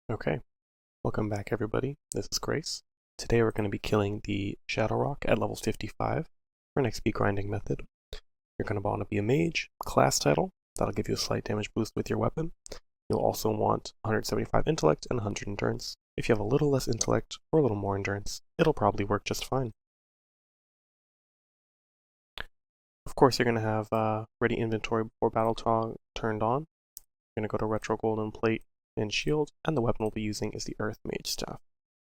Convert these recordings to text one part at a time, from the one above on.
Okay, welcome back everybody. This is Grace. Today we're going to be killing the Shadow Rock at level 55 for an XP grinding method. You're going to want to be a mage, class title, that'll give you a slight damage boost with your weapon. You'll also want 175 intellect and 100 endurance. If you have a little less intellect or a little more endurance, it'll probably work just fine. Of course, you're going to have ready inventory before battle turned on. You're going to go to retro golden plate and shield, and the weapon we'll be using is the Earth Magestaff.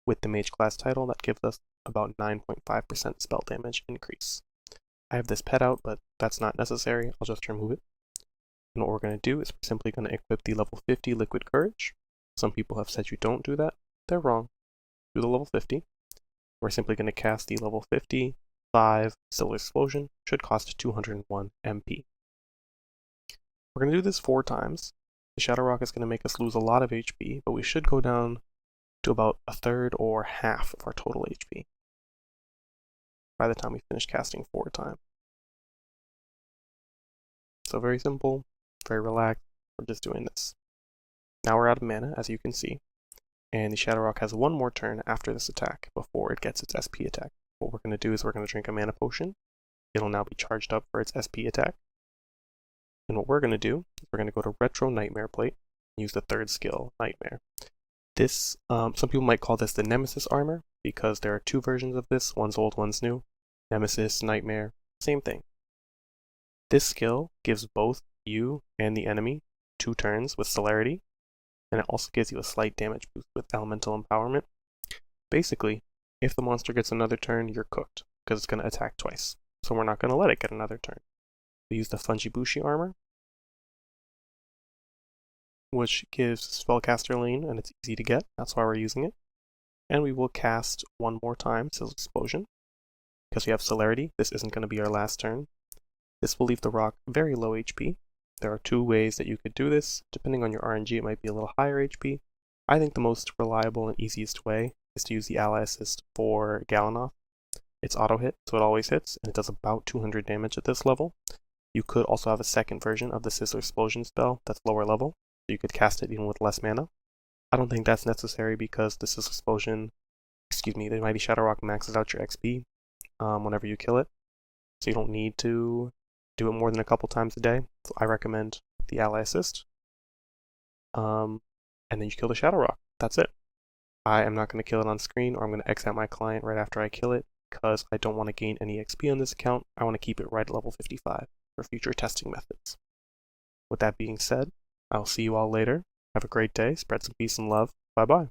With the Mage class title, that gives us about 9.5% spell damage increase. I have this pet out, but that's not necessary. I'll just remove it. And what we're going to do is we're simply going to equip the level 50 Liquid Courage. Some people have said you don't do that. They're wrong. Do the level 50. We're simply going to cast the level 50 5 Sizzler Splosion. Should cost 201 MP. We're going to do this 4 times. The Shadow Rock is going to make us lose a lot of HP, but we should go down to about a third or half of our total HP by the time we finish casting 4 times. So very simple, very relaxed, we're just doing this. Now we're out of mana, as you can see, and the Shadow Rock has one more turn after this attack before it gets its SP attack. What we're going to do is we're going to drink a mana potion. It'll now be charged up for its SP attack. And what we're going to do is we're going to go to Retro Nightmare Plate and use the 3rd skill, Nightmare. This, some people might call this the Nemesis armor, because there are 2 versions of this, one's old, one's new. Nemesis, Nightmare, same thing. This skill gives both you and the enemy 2 turns with celerity, and it also gives you a slight damage boost with elemental empowerment. Basically, if the monster gets another turn, you're cooked, because it's going to attack twice. So we're not going to let it get another turn. We use the Fungibushi armor, which gives spellcaster lane, and it's easy to get, that's why we're using it. And we will cast one more time, Sizzler Splosion. Because we have celerity, this isn't going to be our last turn. This will leave the rock very low HP. There are 2 ways that you could do this. Depending on your RNG, it might be a little higher HP. I think the most reliable and easiest way is to use the ally assist for Galanoff. It's auto hit, so it always hits, and it does about 200 damage at this level. You could also have a second version of the Sizzler Splosion spell that's lower level, so you could cast it even with less mana. I don't think that's necessary because the Sizzler Splosion, the Mighty Shadow Rock maxes out your XP whenever you kill it, so you don't need to do it more than a couple times a day. So I recommend the ally assist, and then you kill the Shadow Rock. That's it. I am not going to kill it on screen, or I'm going to X out my client right after I kill it, because I don't want to gain any XP on this account. I want to keep it right at level 55 for future testing methods. With that being said, I'll see you all later. Have a great day, spread some peace and love. Bye bye.